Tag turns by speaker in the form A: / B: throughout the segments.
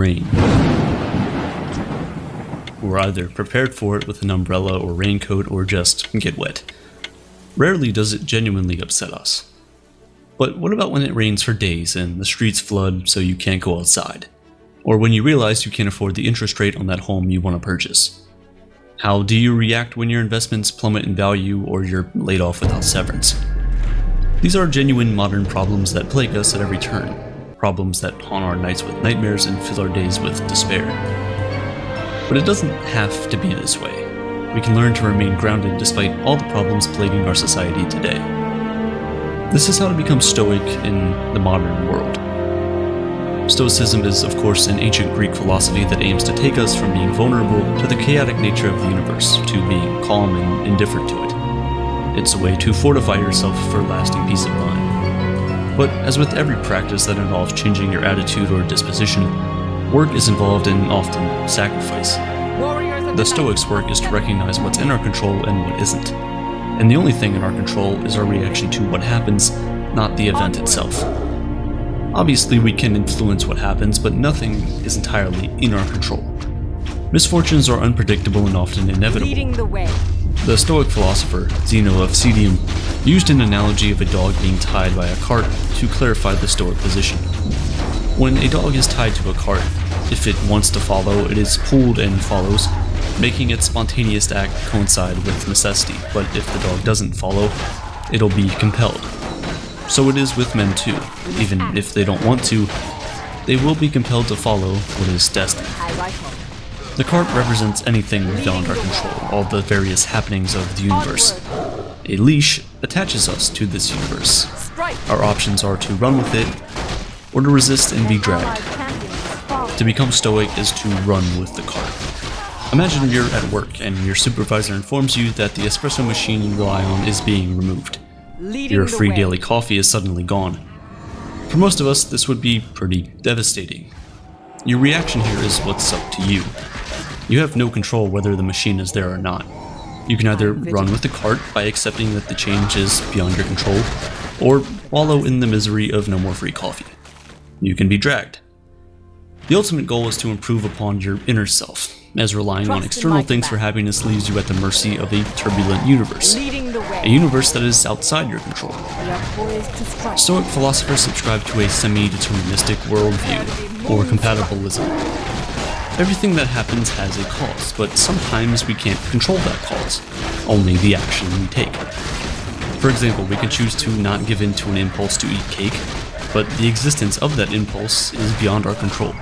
A: rain. We're either prepared for it with an umbrella or raincoat or just get wet. Rarely does it genuinely upset us. But what about when it rains for days and the streets flood so you can't go outside? Or when you realize you can't afford the interest rate on that home you want to purchase? How do you react when your investments plummet in value or you're laid off without severance? These are genuine modern problems that plague us at every turn. Problems that haunt our nights with nightmares and fill our days with despair. But it doesn't have to be this way. We can learn to remain grounded despite all the problems plaguing our society today. This is how to become stoic in the modern world. Stoicism is, of course, an ancient Greek philosophy that aims to take us from being vulnerable to the chaotic nature of the universe, to being calm and indifferent to it. It's a way to fortify yourself for lasting peace of mind. But as with every practice that involves changing your attitude or disposition, work is involved in often sacrifice. The Stoics' work is to recognize what's in our control and what isn't. And the only thing in our control is our reaction to what happens, not the event itself. Obviously, we can influence what happens, but nothing is entirely in our control. Misfortunes are unpredictable and often inevitable.
B: Leading the way.
A: The Stoic philosopher, Zeno of Citium, used an analogy of a dog being tied by a cart to clarify the Stoic position. When a dog is tied to a cart, if it wants to follow, it is pulled and follows, making its spontaneous act coincide with necessity, but if the dog doesn't follow, it'll be compelled. So it is with men too. Even if they don't want to, they will be compelled to follow what is destined. The cart represents anything beyond our control, all the various happenings of the universe. A leash attaches us to this universe. Our options are to run with it, or to resist and be dragged. To become stoic is to run with the cart. Imagine you're at work and your supervisor informs you that the espresso machine you rely on is being removed. Your free daily coffee is suddenly gone. For most of us, this would be pretty devastating. Your reaction here is what's up to you. You have no control whether the machine is there or not. You can either run with the cart by accepting that the change is beyond your control, or wallow in the misery of no more free coffee. You can be dragged. The ultimate goal is to improve upon your inner self, as relying on external things for happiness leaves you at the mercy of a turbulent universe. A universe that is outside your control. Stoic philosophers subscribe to a semi-deterministic worldview, or compatibilism. Everything that happens has a cause, but sometimes we can't control that cause, only the action we take. For example, we can choose to not give in to an impulse to eat cake, but the existence of that impulse is beyond our control.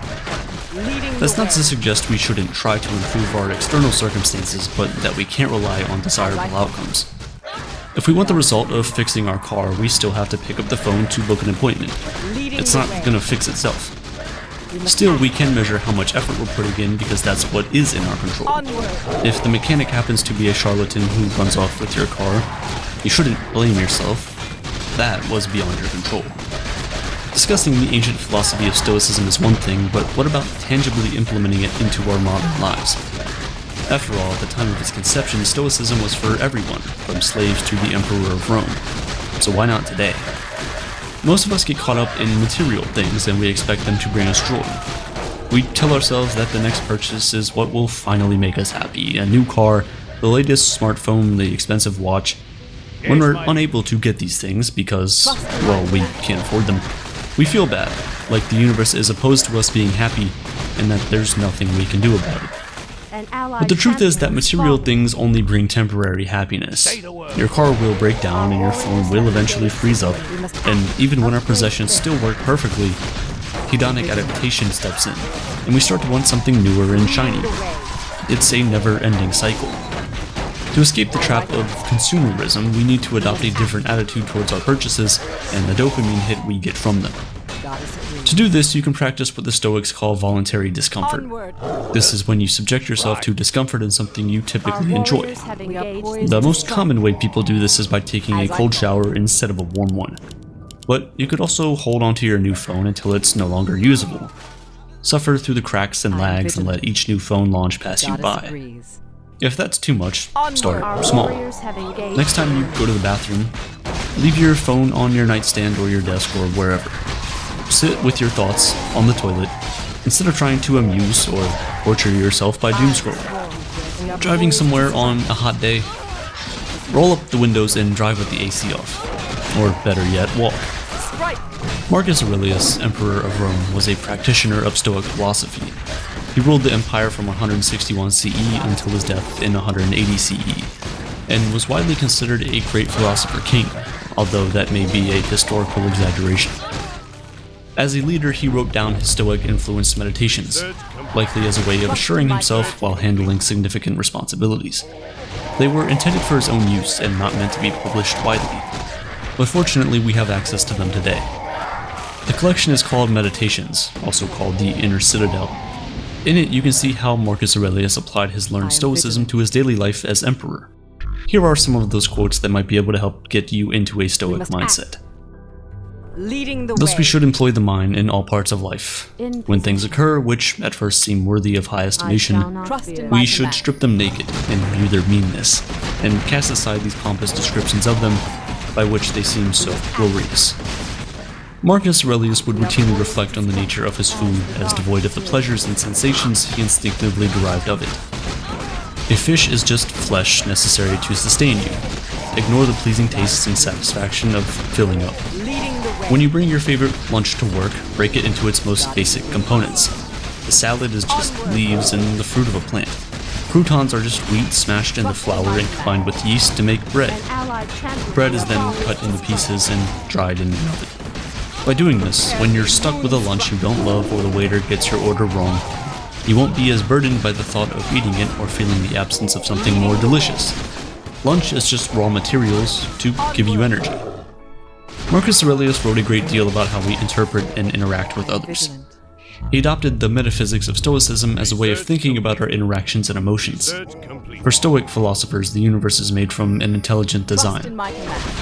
A: That's not to suggest we shouldn't try to improve our external circumstances, but that we can't rely on desirable outcomes. If we want the result of fixing our car, we still have to pick up the phone to book an appointment. It's not gonna fix itself. Still, we can measure how much effort we're putting in because that's what is in our control. If the mechanic happens to be a charlatan who runs off with your car, you shouldn't blame yourself. That was beyond your control. Discussing the ancient philosophy of Stoicism is one thing, but what about tangibly implementing it into our modern lives? After all, at the time of its conception, Stoicism was for everyone, from slaves to the Emperor of Rome. So why not today? Most of us get caught up in material things and we expect them to bring us joy. We tell ourselves that the next purchase is what will finally make us happy, a new car, the latest smartphone, the expensive watch. When we're unable to get these things because, well, we can't afford them, we feel bad, like the universe is opposed to us being happy and that there's nothing we can do about it. But the truth is that material things only bring temporary happiness. Your car will break down and your phone will eventually freeze up, and even when our possessions still work perfectly, hedonic adaptation steps in, and we start to want something newer and shiny. It's a never-ending cycle. To escape the trap of consumerism, we need to adopt a different attitude towards our purchases and the dopamine hit we get from them. To do this, you can practice what the Stoics call voluntary discomfort. This is when you subject yourself to discomfort in something you typically enjoy. The most common way people do this is by taking a cold shower instead of a warm one. But you could also hold onto your new phone until it's no longer usable. Suffer through the cracks and lags and let each new phone launch pass you by. If that's too much, start small. Next time you go to the bathroom, leave your phone on your nightstand or your desk or wherever. Sit with your thoughts on the toilet instead of trying to amuse or torture yourself by doomscrolling. Driving somewhere on a hot day, roll up the windows and drive with the AC off. Or better yet, walk. Marcus Aurelius, Emperor of Rome, was a practitioner of Stoic philosophy. He ruled the empire from 161 CE until his death in 180 CE, and was widely considered a great philosopher king, although that may be a historical exaggeration. As a leader, he wrote down his Stoic-influenced meditations, likely as a way of assuring himself while handling significant responsibilities. They were intended for his own use and not meant to be published widely, but fortunately we have access to them today. The collection is called Meditations, also called the Inner Citadel. In it, you can see how Marcus Aurelius applied his learned Stoicism to his daily life as emperor. Here are some of those quotes that might be able to help get you into a Stoic mindset. Thus we should employ the mind in all parts of life. When things occur which at first seem worthy of high estimation, we should strip them naked and view their meanness, and cast aside these pompous descriptions of them by which they seem so glorious. Marcus Aurelius would routinely reflect on the nature of his food as devoid of the pleasures and sensations he instinctively derived of it. A fish is just flesh necessary to sustain you. Ignore the pleasing tastes and satisfaction of filling up. When you bring your favorite lunch to work, break it into its most basic components. The salad is just leaves and the fruit of a plant. Croutons are just wheat smashed in the flour and combined with yeast to make bread. Bread is then cut into pieces and dried in the oven. By doing this, when you're stuck with a lunch you don't love or the waiter gets your order wrong, you won't be as burdened by the thought of eating it or feeling the absence of something more delicious. Lunch is just raw materials to give you energy. Marcus Aurelius wrote a great deal about how we interpret and interact with others. He adopted the metaphysics of Stoicism as a way of thinking about our interactions and emotions. For Stoic philosophers, the universe is made from an intelligent design.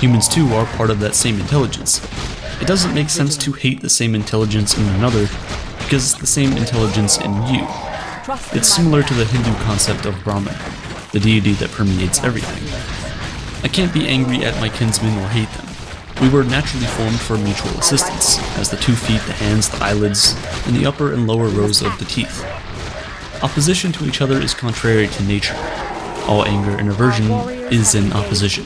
A: Humans too are part of that same intelligence. It doesn't make sense to hate the same intelligence in another, because it's the same intelligence in you. It's similar to the Hindu concept of Brahman, the deity that permeates everything. I can't be angry at my kinsmen or hate them. We were naturally formed for mutual assistance, as the 2 feet, the hands, the eyelids, and the upper and lower rows of the teeth. Opposition to each other is contrary to nature. All anger and aversion is in opposition.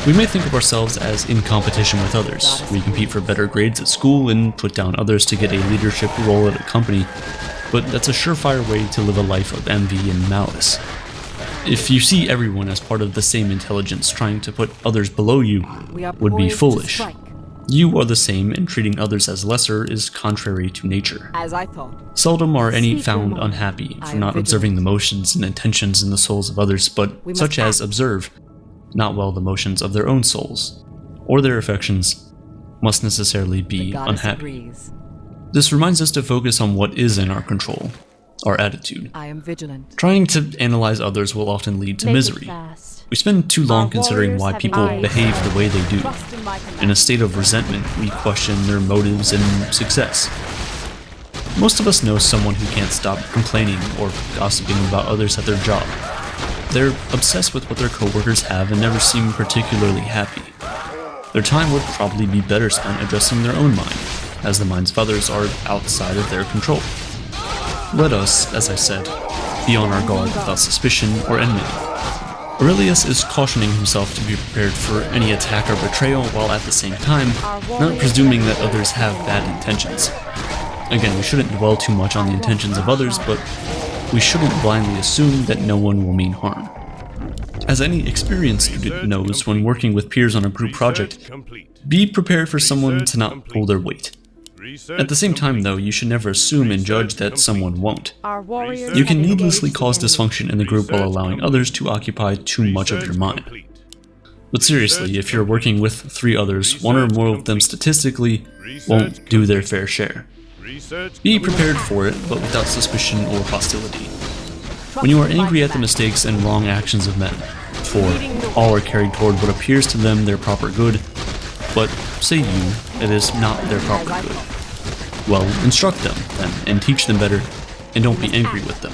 A: We may think of ourselves as in competition with others. We compete for better grades at school and put down others to get a leadership role at a company, but that's a surefire way to live a life of envy and malice. If you see everyone as part of the same intelligence, trying to put others below you would be foolish. You are the same, and treating others as lesser is contrary to nature. Seldom are any found unhappy for not observing the motions and intentions in the souls of others, but such as observe not well the motions of their own souls, or their affections, must necessarily be unhappy. This reminds us to focus on what is in our control, our attitude. Trying to analyze others will often lead to misery. We spend too long considering why people behave the way they do. In a state of resentment, we question their motives and success. Most of us know someone who can't stop complaining or gossiping about others at their job. They're obsessed with what their coworkers have and never seem particularly happy. Their time would probably be better spent addressing their own mind, as the minds of others are outside of their control. Let us, as I said, be on our guard without suspicion or enmity. Aurelius is cautioning himself to be prepared for any attack or betrayal, while at the same time, not presuming that others have bad intentions. Again, we shouldn't dwell too much on the intentions of others, but we shouldn't blindly assume that no one will mean harm. As any experienced student knows when working with peers on a group project, be prepared for someone to not pull their weight. At the same time, though, you should never assume and judge that someone won't. You can needlessly cause dysfunction in the group while allowing others to occupy too much of your mind. But seriously, if you're working with 3 others, 1 or more of them statistically won't do their fair share. Be prepared for it, but without suspicion or hostility. When you are angry at the mistakes and wrong actions of men, for all are carried toward what appears to them their proper good, but say you, it is not their proper good. Well, instruct them, then, and teach them better, and don't be angry with them.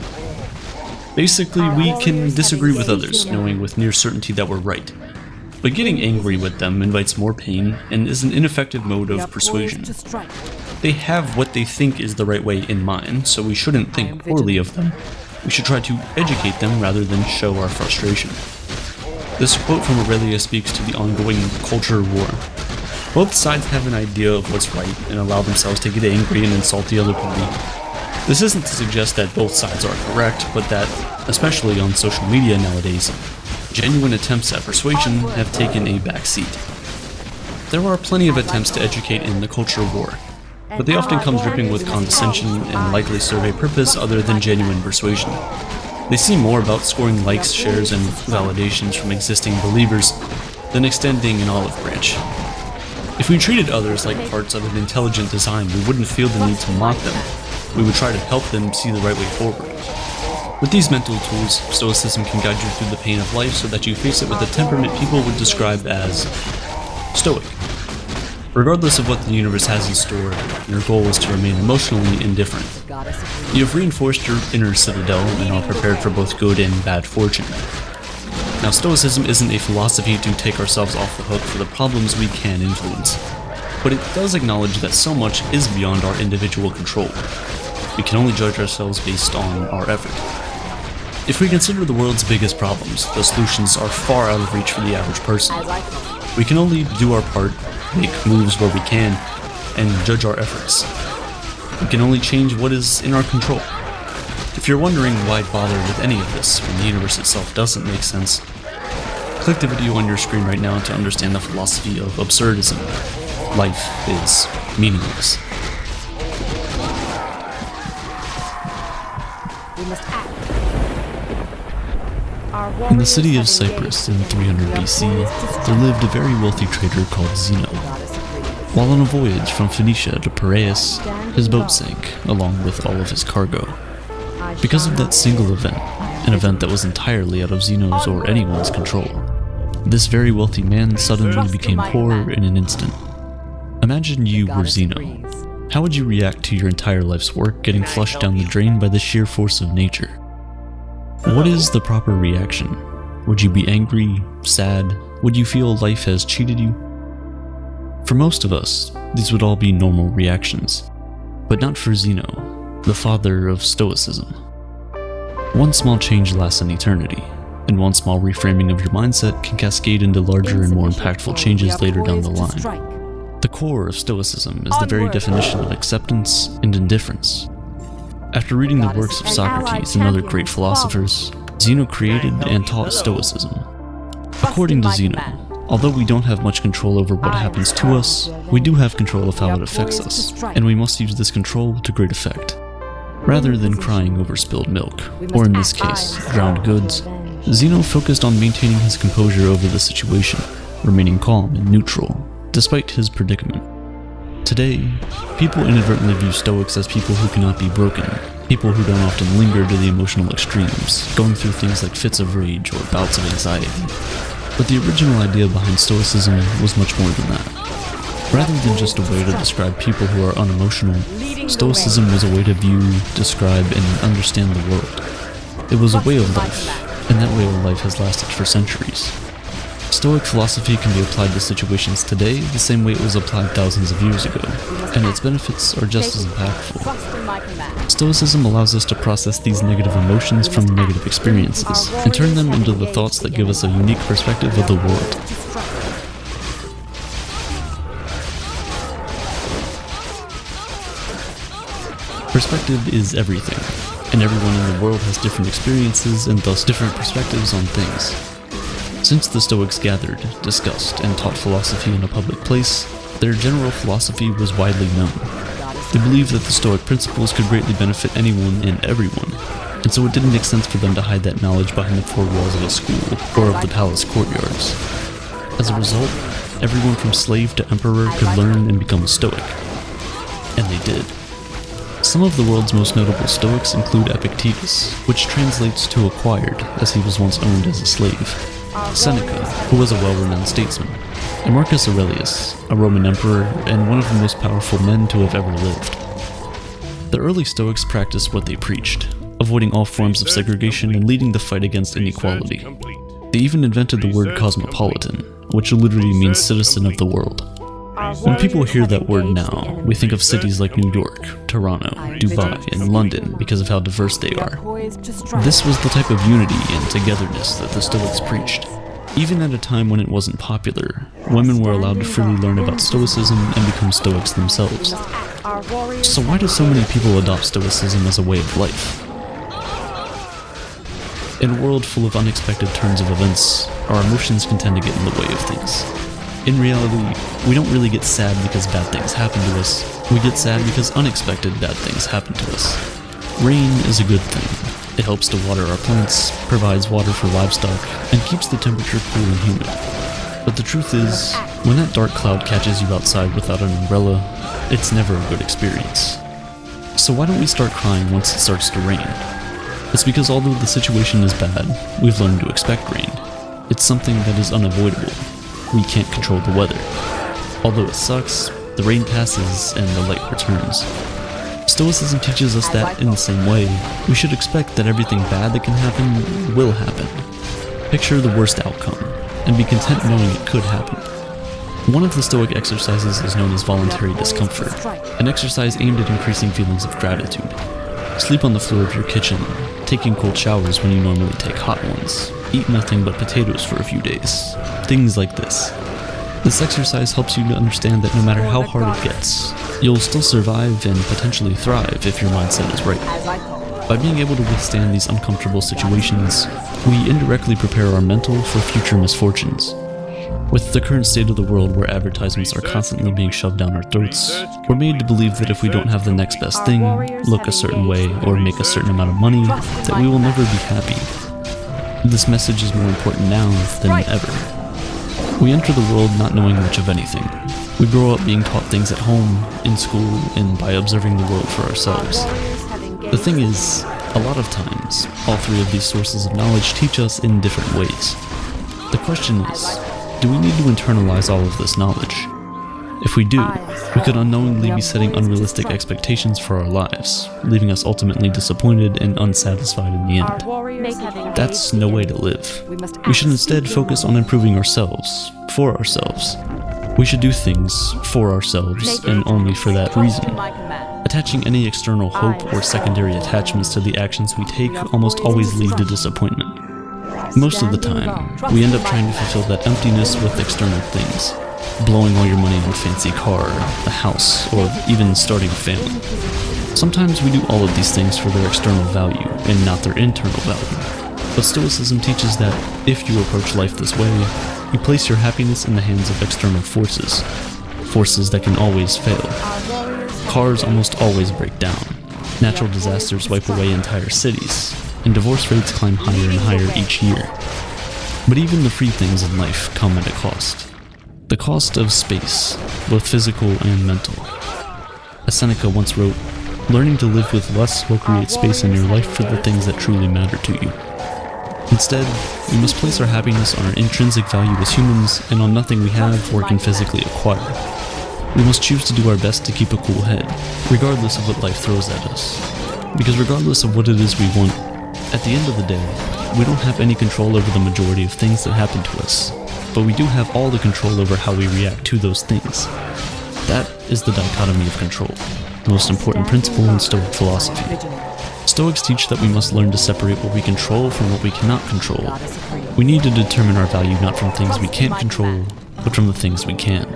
A: Basically, we can disagree with others, knowing with near certainty that we're right. But getting angry with them invites more pain and is an ineffective mode of persuasion. They have what they think is the right way in mind, so we shouldn't think poorly of them. We should try to educate them rather than show our frustration. This quote from Aurelia speaks to the ongoing culture war. Both sides have an idea of what's right and allow themselves to get angry and insult the other party. This isn't to suggest that both sides are correct, but that, especially on social media nowadays, genuine attempts at persuasion have taken a back seat. There are plenty of attempts to educate in the culture war, but they often come dripping with condescension and likely serve a purpose other than genuine persuasion. They seem more about scoring likes, shares, and validations from existing believers than extending an olive branch. If we treated others like parts of an intelligent design, we wouldn't feel the need to mock them. We would try to help them see the right way forward. With these mental tools, Stoicism can guide you through the pain of life so that you face it with a temperament people would describe as stoic. Regardless of what the universe has in store, your goal is to remain emotionally indifferent. You have reinforced your inner citadel and are prepared for both good and bad fortune. Now, Stoicism isn't a philosophy to take ourselves off the hook for the problems we can influence, but it does acknowledge that so much is beyond our individual control. We can only judge ourselves based on our effort. If we consider the world's biggest problems, the solutions are far out of reach for the average person. We can only do our part, make moves where we can, and judge our efforts. We can only change what is in our control. If you're wondering why bother with any of this when the universe itself doesn't make sense, click the video on your screen right now to understand the philosophy of absurdism. Life is meaningless. In the city of Cyprus in 300 BC, there lived a very wealthy trader called Zeno. While on a voyage from Phoenicia to Piraeus, his boat sank, along with all of his cargo. Because of that single event, an event that was entirely out of Zeno's or anyone's control, this very wealthy man suddenly became poor in an instant. Imagine you were Zeno. How would you react to your entire life's work getting flushed down the drain by the sheer force of nature? What is the proper reaction? Would you be angry, sad? Would you feel life has cheated you? For most of us, these would all be normal reactions, but not for Zeno, the father of Stoicism. One small change lasts an eternity, and one small reframing of your mindset can cascade into larger and more impactful changes later down the line. The core of Stoicism is the very definition of acceptance and indifference. After reading the works of Socrates and other great philosophers, Zeno created and taught Stoicism. According to Zeno, although we don't have much control over what happens to us, we do have control of how it affects us, and we must use this control to great effect. Rather than crying over spilled milk, or in this case, drowned goods, Zeno focused on maintaining his composure over the situation, remaining calm and neutral, despite his predicament. Today, people inadvertently view Stoics as people who cannot be broken, people who don't often linger to the emotional extremes, going through things like fits of rage or bouts of anxiety. But the original idea behind Stoicism was much more than that. Rather than just a way to describe people who are unemotional, Stoicism was a way to view, describe, and understand the world. It was a way of life, and that way of life has lasted for centuries. Stoic philosophy can be applied to situations today the same way it was applied thousands of years ago, and its benefits are just as impactful. Stoicism allows us to process these negative emotions from negative experiences, and turn them into the thoughts that give us a unique perspective of the world. Perspective is everything, and everyone in the world has different experiences and thus different perspectives on things. Since the Stoics gathered, discussed, and taught philosophy in a public place, their general philosophy was widely known. They believed that the Stoic principles could greatly benefit anyone and everyone, and so it didn't make sense for them to hide that knowledge behind the four walls of a school or of the palace courtyards. As a result, everyone from slave to emperor could learn and become a Stoic. And they did. Some of the world's most notable Stoics include Epictetus, which translates to acquired, as he was once owned as a slave, Seneca, who was a well-renowned statesman, and Marcus Aurelius, a Roman emperor and one of the most powerful men to have ever lived. The early Stoics practiced what they preached, avoiding all forms of segregation and leading the fight against inequality. They even invented the word cosmopolitan, which literally means citizen of the world. When people hear that word now, we think of cities like New York, Toronto, Dubai, and London because of how diverse they are. This was the type of unity and togetherness that the Stoics preached. Even at a time when it wasn't popular, women were allowed to freely learn about Stoicism and become Stoics themselves. So why do so many people adopt Stoicism as a way of life? In a world full of unexpected turns of events, our emotions can tend to get in the way of things. In reality, we don't really get sad because bad things happen to us. We get sad because unexpected bad things happen to us. Rain is a good thing. It helps to water our plants, provides water for livestock, and keeps the temperature cool and humid. But the truth is, when that dark cloud catches you outside without an umbrella, it's never a good experience. So why don't we start crying once it starts to rain? It's because although the situation is bad, we've learned to expect rain. It's something that is unavoidable. We can't control the weather. Although it sucks, the rain passes and the light returns. Stoicism teaches us that, in the same way, we should expect that everything bad that can happen will happen. Picture the worst outcome, and be content knowing it could happen. One of the Stoic exercises is known as voluntary discomfort, an exercise aimed at increasing feelings of gratitude. Sleep on the floor of your kitchen, taking cold showers when you normally take hot ones, eat nothing but potatoes for a few days, things like this. This exercise helps you to understand that no matter how hard it gets, you'll still survive and potentially thrive if your mindset is right. By being able to withstand these uncomfortable situations, we indirectly prepare our mental for future misfortunes. With the current state of the world where advertisements are constantly being shoved down our throats, we're made to believe that if we don't have the next best thing, look a certain way, or make a certain amount of money, that we will never be happy. This message is more important now than ever. We enter the world not knowing much of anything. We grow up being taught things at home, in school, and by observing the world for ourselves. The thing is, a lot of times, all three of these sources of knowledge teach us in different ways. The question is, do we need to internalize all of this knowledge? If we do, we could unknowingly be setting unrealistic expectations for our lives, leaving us ultimately disappointed and unsatisfied in the end. That's no way to live. We should instead focus on improving ourselves, for ourselves. We should do things for ourselves and only for that reason. Attaching any external hope or secondary attachments to the actions we take almost always lead to disappointment. Most of the time, we end up trying to fulfill that emptiness with external things, blowing all your money on a fancy car, a house, or even starting a family. Sometimes we do all of these things for their external value and not their internal value. But Stoicism teaches that if you approach life this way, you place your happiness in the hands of external forces, forces that can always fail. Cars almost always break down. Natural disasters wipe away entire cities, and divorce rates climb higher and higher each year. But even the free things in life come at a cost. The cost of space, both physical and mental. As Seneca once wrote, "Learning to live with less will create space in your life for the things that truly matter to you." Instead, we must place our happiness on our intrinsic value as humans and on nothing we have or can physically acquire. We must choose to do our best to keep a cool head, regardless of what life throws at us. Because regardless of what it is we want, at the end of the day, we don't have any control over the majority of things that happen to us, but we do have all the control over how we react to those things. That is the dichotomy of control, the most important principle in Stoic philosophy. Stoics teach that we must learn to separate what we control from what we cannot control. We need to determine our value not from things we can't control, but from the things we can.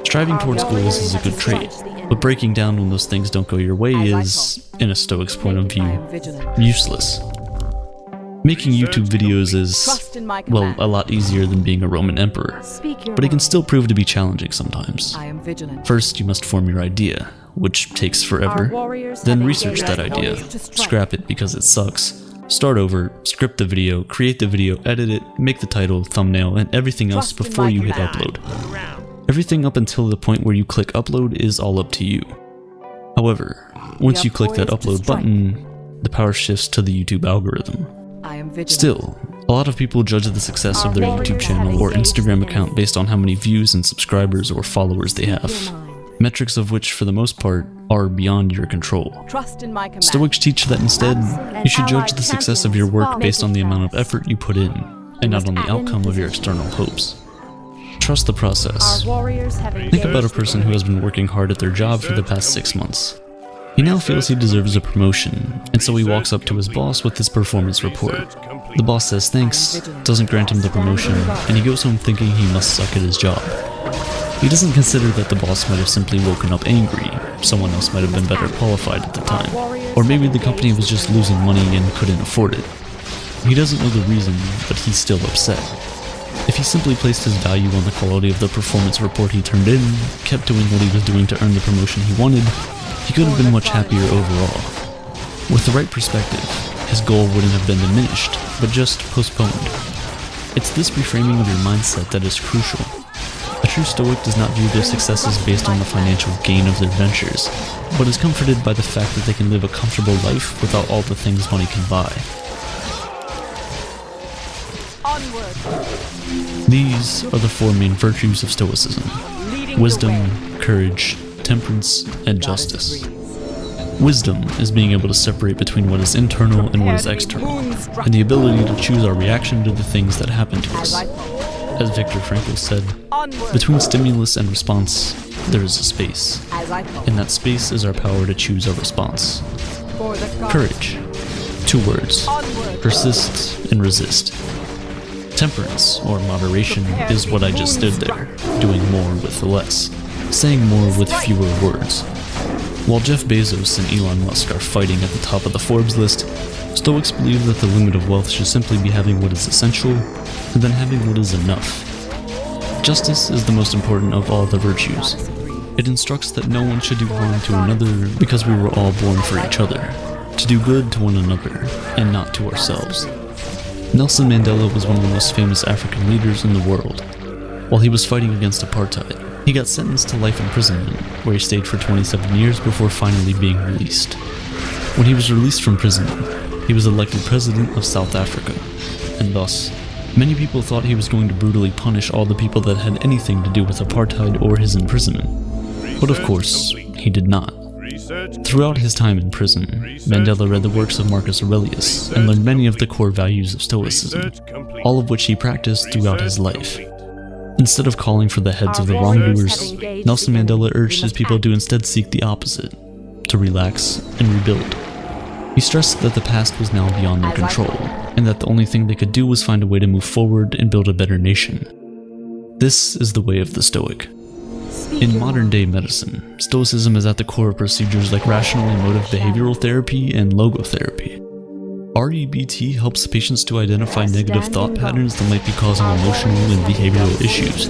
A: Striving towards goals is a good trait, but breaking down when those things don't go your way is, in a Stoic's point of view, useless. Making YouTube videos is, well, a lot easier than being a Roman emperor, but it can still prove to be challenging sometimes. First, you must form your idea, which takes forever. Then research that idea, scrap it because it sucks, start over, script the video, create the video, edit it, make the title, thumbnail, and everything else before you hit upload. Everything up until the point where you click upload is all up to you. However, once you click that upload button, the power shifts to the YouTube algorithm. Still, a lot of people judge the success of their YouTube channel or Instagram account based on how many views and subscribers or followers they have, metrics of which, for the most part, are beyond your control. Stoics teach that instead, you should judge the success of your work based on the amount of effort you put in, and not on the outcome of your external hopes. trust the process. Think about a person who has been working hard at their job for the past 6 months. He now feels he deserves a promotion, and so he walks up to his boss with his performance report. The boss says thanks, doesn't grant him the promotion, and he goes home thinking he must suck at his job. He doesn't consider that the boss might have simply woken up angry, someone else might have been better qualified at the time, or maybe the company was just losing money and couldn't afford it. He doesn't know the reason, but he's still upset. If he simply placed his value on the quality of the performance report he turned in, kept doing what he was doing to earn the promotion he wanted, he could have been much happier overall. With the right perspective, his goal wouldn't have been diminished, but just postponed. It's this reframing of your mindset that is crucial. A true Stoic does not view their successes based on the financial gain of their ventures, but is comforted by the fact that they can live a comfortable life without all the things money can buy. These are the 4 main virtues of Stoicism: wisdom, courage, temperance, and justice. Wisdom is being able to separate between what is internal and what is external, and the ability to choose our reaction to the things that happen to us. As Viktor Frankl said, between stimulus and response, there is a space, and that space is our power to choose our response. Courage. 2 words: persist and resist. Temperance, or moderation, is what I just did there, doing more with less, saying more with fewer words. While Jeff Bezos and Elon Musk are fighting at the top of the Forbes list, Stoics believe that the limit of wealth should simply be having what is essential, and then having what is enough. Justice is the most important of all the virtues. It instructs that no one should do harm to another because we were all born for each other, to do good to one another, and not to ourselves. Nelson Mandela was one of the most famous African leaders in the world. While he was fighting against apartheid, he got sentenced to life imprisonment, where he stayed for 27 years before finally being released. When he was released from prison, he was elected president of South Africa, and thus, many people thought he was going to brutally punish all the people that had anything to do with apartheid or his imprisonment. But of course, he did not. Throughout his time in prison, Mandela read the works of Marcus Aurelius and learned many of the core values of Stoicism, all of which he practiced throughout his life. Instead of calling for the heads of the wrongdoers, Nelson Mandela urged his people to instead seek the opposite, to relax and rebuild. He stressed that the past was now beyond their control, and that the only thing they could do was find a way to move forward and build a better nation. This is the way of the Stoic. In modern-day medicine, Stoicism is at the core of procedures like rational emotive behavioral therapy and logotherapy. REBT helps patients to identify negative thought patterns that might be causing emotional and behavioral issues.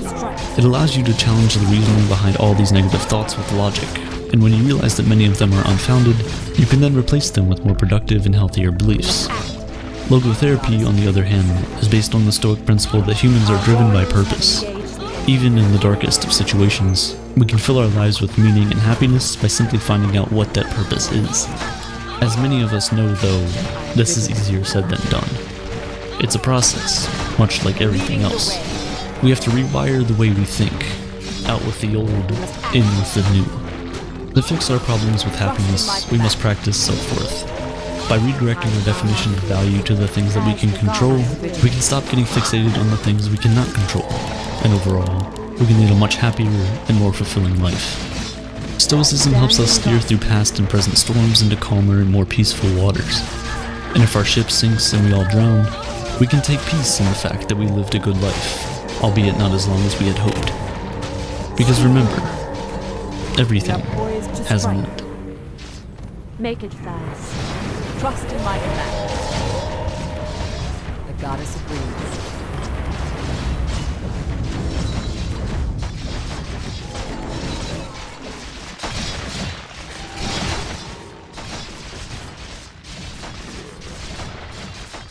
A: It allows you to challenge the reasoning behind all these negative thoughts with logic, and when you realize that many of them are unfounded, you can then replace them with more productive and healthier beliefs. Logotherapy, on the other hand, is based on the Stoic principle that humans are driven by purpose. Even in the darkest of situations, we can fill our lives with meaning and happiness by simply finding out what that purpose is. As many of us know, though, this is easier said than done. It's a process, much like everything else. We have to rewire the way we think, out with the old, in with the new. To fix our problems with happiness, we must practice self-worth. By redirecting our definition of value to the things that we can control, we can stop getting fixated on the things we cannot control, and overall, we can lead a much happier and more fulfilling life. Stoicism helps us steer through past and present storms into calmer and more peaceful waters. And if our ship sinks and we all drown, we can take peace in the fact that we lived a good life, albeit not as long as we had hoped. Because remember, everything has an end.
B: Make it fast. Trust in my command. The goddess agrees.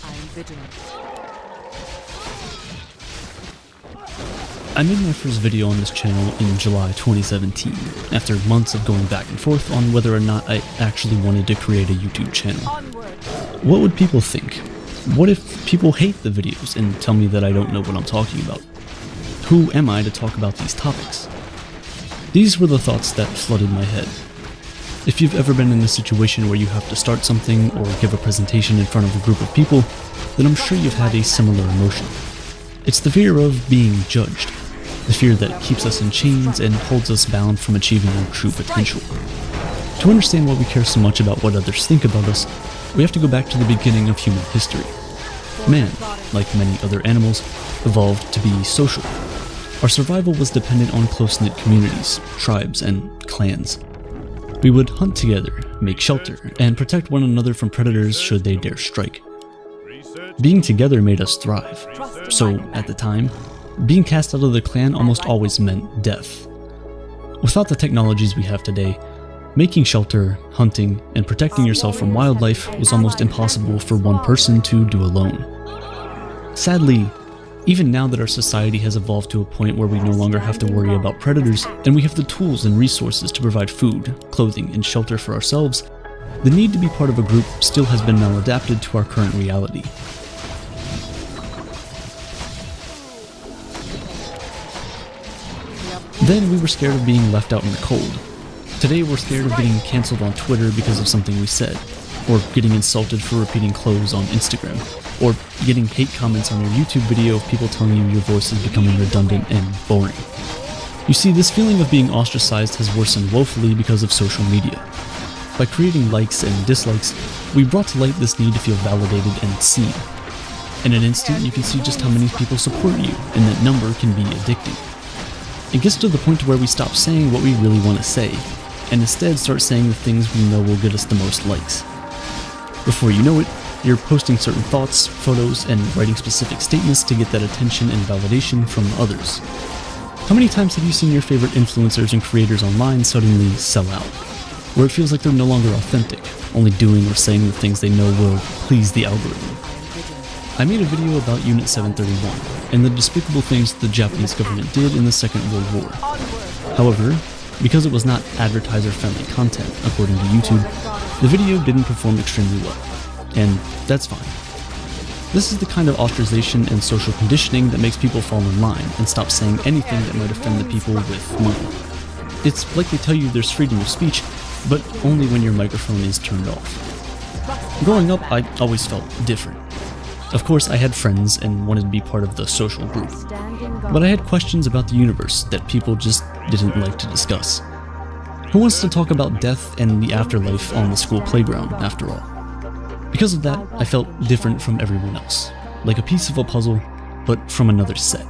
B: I am vigilant.
A: I made my first video on this channel in July 2017, after months of going back and forth on whether or not I actually wanted to create a YouTube channel. What would people think? What if people hate the videos and tell me that I don't know what I'm talking about? Who am I to talk about these topics? These were the thoughts that flooded my head. If you've ever been in a situation where you have to start something or give a presentation in front of a group of people, then I'm sure you've had a similar emotion. It's the fear of being judged. the fear that keeps us in chains and holds us bound from achieving our true potential. To understand why we care so much about what others think about us, we have to go back to the beginning of human history. Man, like many other animals, evolved to be social. Our survival was dependent on close-knit communities, tribes, and clans. We would hunt together, make shelter, and protect one another from predators should they dare strike. Being together made us thrive. So, at the time, being cast out of the clan almost always meant death. Without the technologies we have today, making shelter, hunting, and protecting yourself from wildlife was almost impossible for one person to do alone. Sadly, even now that our society has evolved to a point where we no longer have to worry about predators, and we have the tools and resources to provide food, clothing, and shelter for ourselves, the need to be part of a group still has been maladapted to our current reality. Then we were scared of being left out in the cold. Today we're scared of getting cancelled on Twitter because of something we said, or getting insulted for repeating clothes on Instagram, or getting hate comments on your YouTube video of people telling you your voice is becoming redundant and boring. You see, this feeling of being ostracized has worsened woefully because of social media. By creating likes and dislikes, we brought to light this need to feel validated and seen. In an instant, you can see just how many people support you, and that number can be addicting. It gets to the point where we stop saying what we really want to say, and instead start saying the things we know will get us the most likes. Before you know it, you're posting certain thoughts, photos, and writing specific statements to get that attention and validation from others. How many times have you seen your favorite influencers and creators online suddenly sell out? Where it feels like they're no longer authentic, only doing or saying the things they know will please the algorithm. I made a video about Unit 731 and the despicable things the Japanese government did in the Second World War. However, because it was not advertiser-friendly content, according to YouTube, the video didn't perform extremely well. And that's fine. This is the kind of ostracization and social conditioning that makes people fall in line and stop saying anything that might offend the people with money. It's like they tell you there's freedom of speech, but only when your microphone is turned off. Growing up, I always felt different. Of course, I had friends and wanted to be part of the social group, but I had questions about the universe that people just didn't like to discuss. Who wants to talk about death and the afterlife on the school playground, after all? Because of that, I felt different from everyone else, like a piece of a puzzle, but from another set.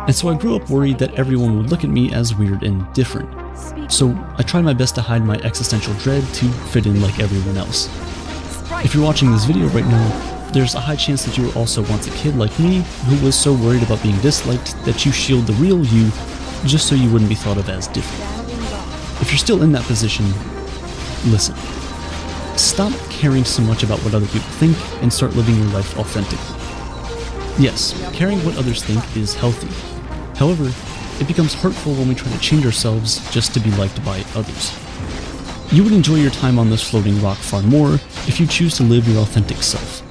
A: And so I grew up worried that everyone would look at me as weird and different. So I tried my best to hide my existential dread to fit in like everyone else. If you're watching this video right now, there's a high chance that you were also once a kid like me who was so worried about being disliked that you shield the real you just so you wouldn't be thought of as different. If you're still in that position, listen. Stop caring so much about what other people think and start living your life authentically. Yes, caring what others think is healthy. However, it becomes hurtful when we try to change ourselves just to be liked by others. You would enjoy your time on this floating rock far more if you choose to live your authentic self.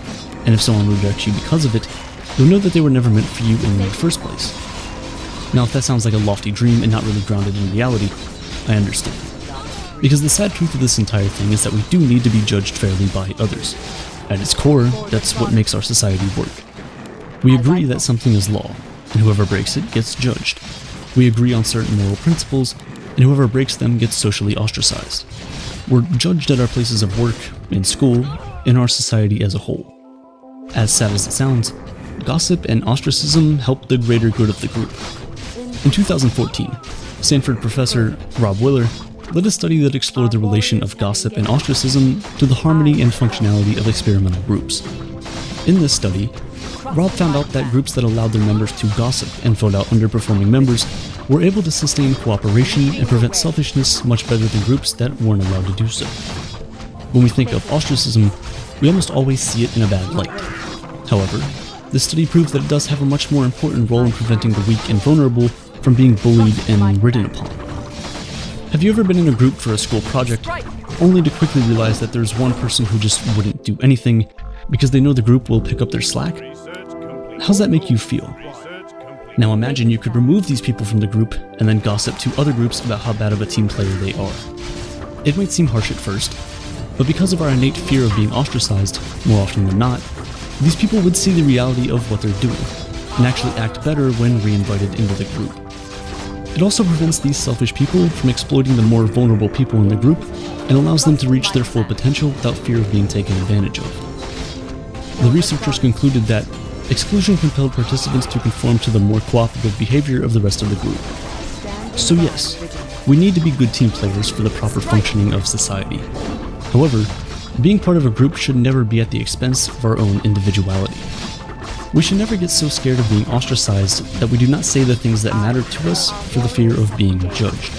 A: And if someone rejects you because of it, you'll know that they were never meant for you in the first place. Now, if that sounds like a lofty dream and not really grounded in reality, I understand. Because the sad truth of this entire thing is that we do need to be judged fairly by others. At its core, that's what makes our society work. We agree that something is law, and whoever breaks it gets judged. We agree on certain moral principles, and whoever breaks them gets socially ostracized. We're judged at our places of work, in school, in our society as a whole. As sad as it sounds, gossip and ostracism help the greater good of the group. In 2014, Stanford professor Rob Willer led a study that explored the relation of gossip and ostracism to the harmony and functionality of experimental groups. In this study, Rob found out that groups that allowed their members to gossip and vote out underperforming members were able to sustain cooperation and prevent selfishness much better than groups that weren't allowed to do so. When we think of ostracism, we almost always see it in a bad light. However, this study proves that it does have a much more important role in preventing the weak and vulnerable from being bullied and ridden upon. Have you ever been in a group for a school project, only to quickly realize that there's one person who just wouldn't do anything because they know the group will pick up their slack? How's that make you feel? Now imagine you could remove these people from the group and then gossip to other groups about how bad of a team player they are. It might seem harsh at first, but because of our innate fear of being ostracized, more often than not, these people would see the reality of what they're doing, and actually act better when re-invited into the group. It also prevents these selfish people from exploiting the more vulnerable people in the group and allows them to reach their full potential without fear of being taken advantage of. The researchers concluded that exclusion compelled participants to conform to the more cooperative behavior of the rest of the group. So yes, we need to be good team players for the proper functioning of society. However, being part of a group should never be at the expense of our own individuality. We should never get so scared of being ostracized that we do not say the things that matter to us for the fear of being judged.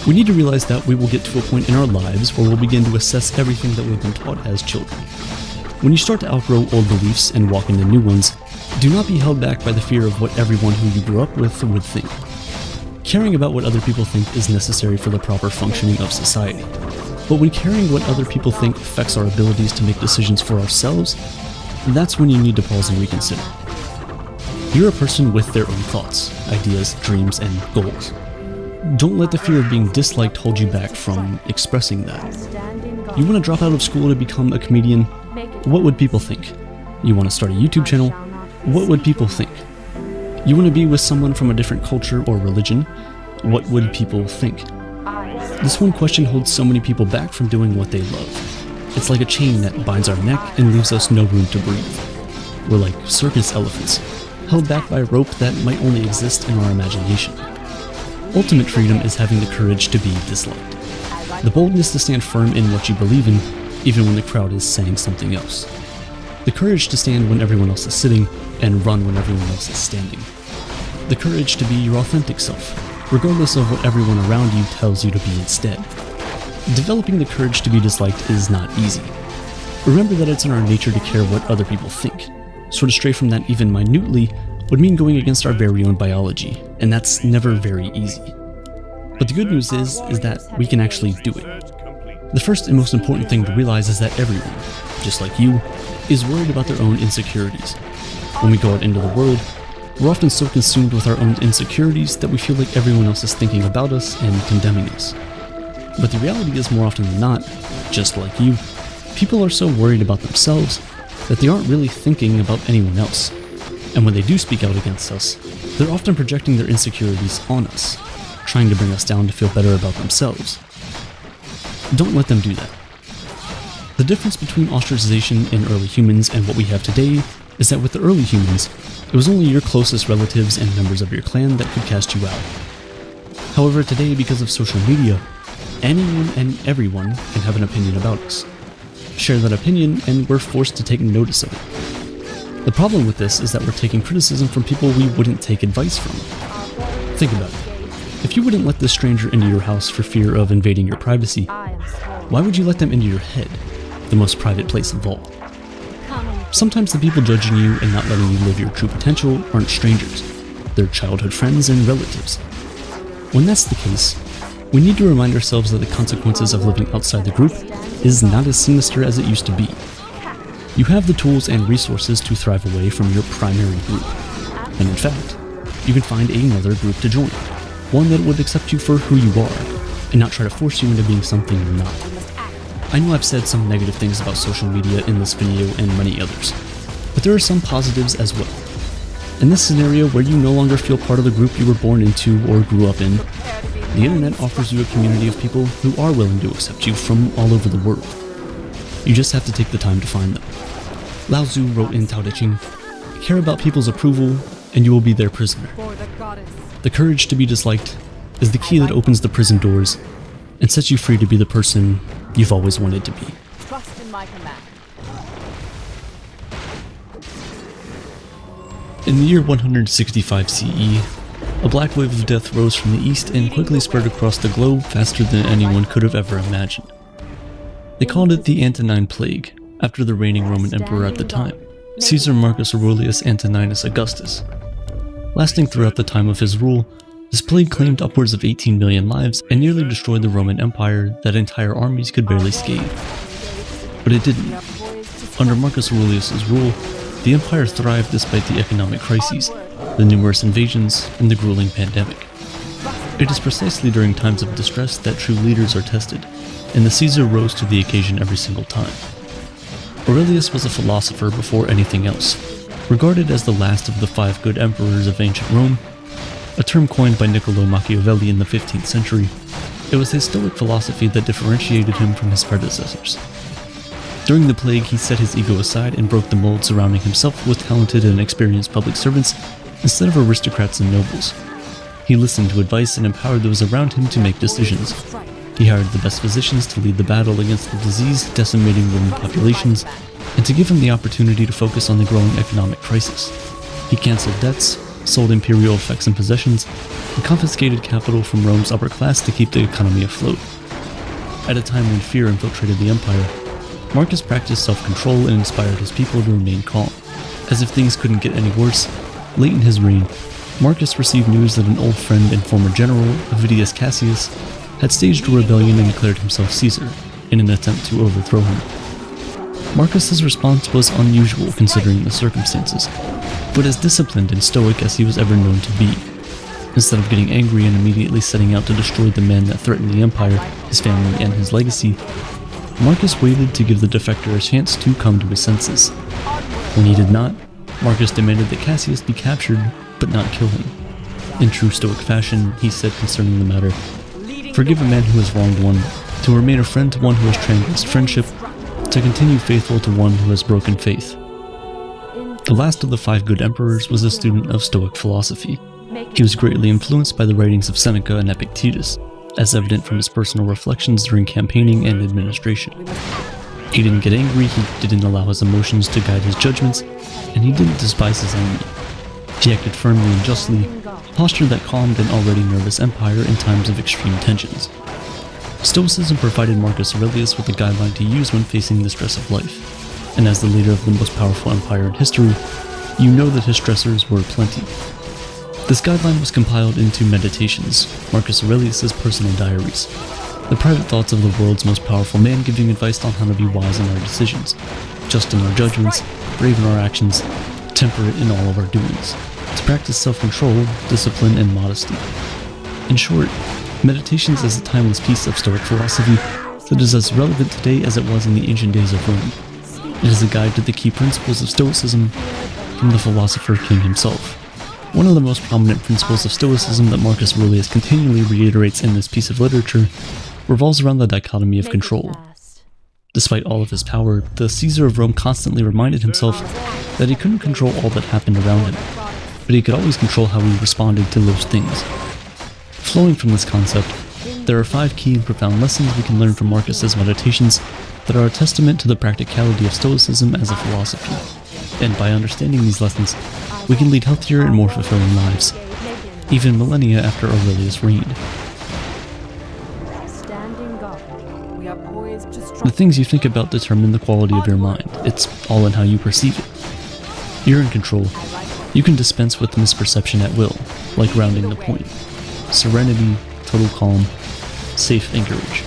A: We need to realize that we will get to a point in our lives where we'll begin to assess everything that we've been taught as children. When you start to outgrow old beliefs and walk into new ones, do not be held back by the fear of what everyone who you grew up with would think. Caring about what other people think is necessary for the proper functioning of society. But when caring what other people think affects our abilities to make decisions for ourselves, that's when you need to pause and reconsider. You're a person with their own thoughts, ideas, dreams, and goals. Don't let the fear of being disliked hold you back from expressing that. You want to drop out of school to become a comedian? What would people think? You want to start a YouTube channel? What would people think? You want to be with someone from a different culture or religion? What would people think? This one question holds so many people back from doing what they love. It's like a chain that binds our neck and leaves us no room to breathe. We're like circus elephants, held back by a rope that might only exist in our imagination. Ultimate freedom is having the courage to be disliked. The boldness to stand firm in what you believe in, even when the crowd is saying something else. The courage to stand when everyone else is sitting, and run when everyone else is standing. The courage to be your authentic self, regardless of what everyone around you tells you to be instead. Developing the courage to be disliked is not easy. Remember that it's in our nature to care what other people think, so to stray from that even minutely would mean going against our very own biology, and that's never very easy. But the good news is that we can actually do it. The first and most important thing to realize is that everyone, just like you, is worried about their own insecurities. When we go out into the world, we're often so consumed with our own insecurities that we feel like everyone else is thinking about us and condemning us. But the reality is, more often than not, just like you, people are so worried about themselves that they aren't really thinking about anyone else. And when they do speak out against us, they're often projecting their insecurities on us, trying to bring us down to feel better about themselves. Don't let them do that. The difference between ostracization in early humans and what we have today is that with the early humans, it was only your closest relatives and members of your clan that could cast you out. However, today, because of social media, anyone and everyone can have an opinion about us. Share that opinion, and we're forced to take notice of it. The problem with this is that we're taking criticism from people we wouldn't take advice from. Think about it. If you wouldn't let this stranger into your house for fear of invading your privacy, why would you let them into your head, the most private place of all? Sometimes the people judging you and not letting you live your true potential aren't strangers. They're childhood friends and relatives. When that's the case, we need to remind ourselves that the consequences of living outside the group is not as sinister as it used to be. You have the tools and resources to thrive away from your primary group. And in fact, you can find another group to join, one that would accept you for who you are, and not try to force you into being something you're not. I know I've said some negative things about social media in this video and many others, but there are some positives as well. In this scenario where you no longer feel part of the group you were born into or grew up in, the internet offers you a community of people who are willing to accept you from all over the world. You just have to take the time to find them. Lao Tzu wrote in Tao Te Ching, "Care about people's approval, and you will be their prisoner." The courage to be disliked is the key that opens the prison doors and sets you free to be the person you've always wanted to be.
B: Trust in my command.
A: In the year 165 CE, a black wave of death rose from the east and quickly spread across the globe faster than anyone could have ever imagined. They called it the Antonine Plague, after the reigning Roman emperor at the time, Caesar Marcus Aurelius Antoninus Augustus. Lasting throughout the time of his rule, this plague claimed upwards of 18 million lives and nearly destroyed the Roman Empire that entire armies could barely scathe. But it didn't. Under Marcus Aurelius' rule, the empire thrived despite the economic crises, the numerous invasions, and the grueling pandemic. It is precisely during times of distress that true leaders are tested, and the Caesar rose to the occasion every single time. Aurelius was a philosopher before anything else. Regarded as the last of the 5 good emperors of ancient Rome, a term coined by Niccolò Machiavelli in the 15th century. It was his Stoic philosophy that differentiated him from his predecessors. During the plague, he set his ego aside and broke the mold, surrounding himself with talented and experienced public servants instead of aristocrats and nobles. He listened to advice and empowered those around him to make decisions. He hired the best physicians to lead the battle against the disease decimating Roman populations, and to give him the opportunity to focus on the growing economic crisis. He cancelled debts, sold imperial effects and possessions, and confiscated capital from Rome's upper class to keep the economy afloat. At a time when fear infiltrated the empire, Marcus practiced self-control and inspired his people to remain calm. As if things couldn't get any worse, late in his reign, Marcus received news that an old friend and former general, Avidius Cassius, had staged a rebellion and declared himself Caesar, in an attempt to overthrow him. Marcus's response was unusual considering the circumstances, but as disciplined and stoic as he was ever known to be. Instead of getting angry and immediately setting out to destroy the men that threatened the empire, his family, and his legacy, Marcus waited to give the defector a chance to come to his senses. When he did not, Marcus demanded that Cassius be captured, but not kill him. In true Stoic fashion, he said concerning the matter, "Forgive a man who has wronged one, to remain a friend to one who has transgressed friendship, to continue faithful to one who has broken faith." The last of the 5 good emperors was a student of Stoic philosophy. He was greatly influenced by the writings of Seneca and Epictetus, as evident from his personal reflections during campaigning and administration. He didn't get angry, he didn't allow his emotions to guide his judgments, and he didn't despise his enemy. He acted firmly and justly, a posture that calmed an already nervous empire in times of extreme tensions. Stoicism provided Marcus Aurelius with a guideline to use when facing the stress of life, and as the leader of the most powerful empire in history, you know that his stressors were plenty. This guideline was compiled into Meditations, Marcus Aurelius' personal diaries, the private thoughts of the world's most powerful man giving advice on how to be wise in our decisions, just in our judgments, brave in our actions, temperate in all of our doings, to practice self-control, discipline, and modesty. In short, Meditations is a timeless piece of Stoic philosophy that is as relevant today as it was in the ancient days of Rome. It is a guide to the key principles of Stoicism from the philosopher king himself. One of the most prominent principles of Stoicism that Marcus Aurelius continually reiterates in this piece of literature revolves around the dichotomy of control. Despite all of his power, the Caesar of Rome constantly reminded himself that he couldn't control all that happened around him, but he could always control how he responded to those things. Flowing from this concept, there are 5 key and profound lessons we can learn from Marcus's Meditations that are a testament to the practicality of Stoicism as a philosophy. And by understanding these lessons, we can lead healthier and more fulfilling lives, even millennia after Aurelius' reign. The things you think about determine the quality of your mind. It's all in how you perceive it. You're in control. You can dispense with misperception at will, like rounding the point. Serenity, total calm, safe anchorage.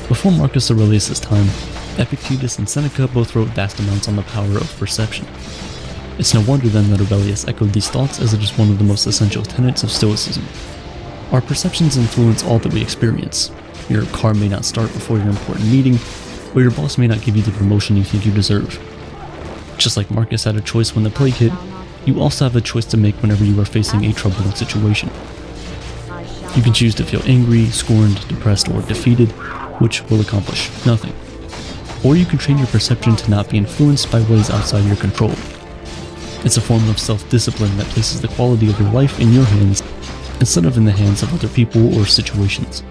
A: Before Marcus Aurelius' time, Epictetus and Seneca both wrote vast amounts on the power of perception. It's no wonder then that Aurelius echoed these thoughts, as it is one of the most essential tenets of Stoicism. Our perceptions influence all that we experience. Your car may not start before your important meeting, or your boss may not give you the promotion you think you deserve. Just like Marcus had a choice when the plague hit, you also have a choice to make whenever you are facing a troubling situation. You can choose to feel angry, scorned, depressed, or defeated, which will accomplish nothing. Or you can train your perception to not be influenced by what is outside your control. It's a form of self-discipline that places the quality of your life in your hands instead of in the hands of other people or situations.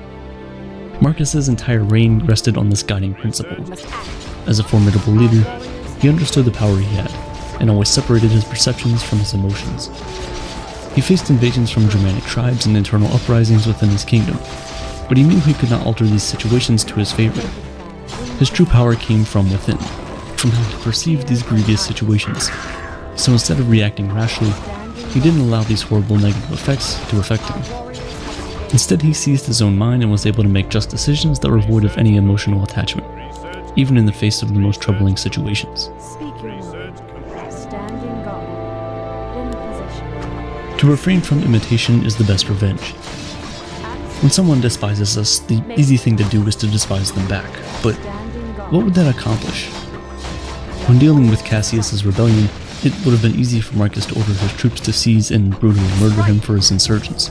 A: Marcus's entire reign rested on this guiding principle. As a formidable leader, he understood the power he had, and always separated his perceptions from his emotions. He faced invasions from Germanic tribes and internal uprisings within his kingdom, but he knew he could not alter these situations to his favor. His true power came from within, from how he perceived these grievous situations. So instead of reacting rashly, he didn't allow these horrible negative effects to affect him. Instead, he seized his own mind and was able to make just decisions that were void of any emotional attachment, even in the face of the most troubling situations. To refrain from imitation is the best revenge. When someone despises us, the easy thing to do is to despise them back, but what would that accomplish? When dealing with Cassius's rebellion, It would have been easy for Marcus to order his troops to seize and brutally murder him for his insurgence,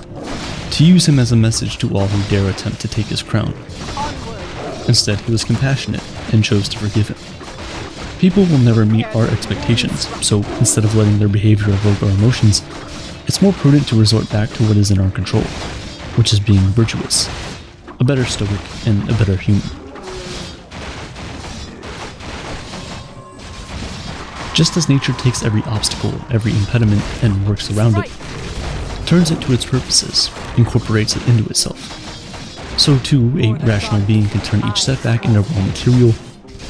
A: to use him as a message to all who dare attempt to take his crown. Instead, he was compassionate and chose to forgive him. People will never meet our expectations, so instead of letting their behavior evoke our emotions, it's more prudent to resort back to what is in our control, which is being virtuous, a better stoic, and a better human. Just as nature takes every obstacle, every impediment, and works around it, turns it to its purposes, incorporates it into itself, so too a rational being can turn each setback into raw material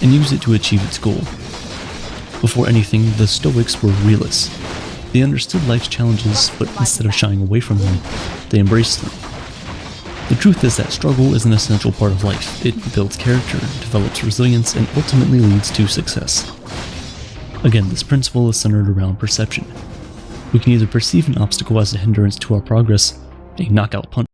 A: and use it to achieve its goal. Before anything, the Stoics were realists. They understood life's challenges, but instead of shying away from them, they embraced them. The truth is that struggle is an essential part of life. It builds character, develops resilience, and ultimately leads to success. Again, this principle is centered around perception. We can either perceive an obstacle as a hindrance to our progress, a knockout punch,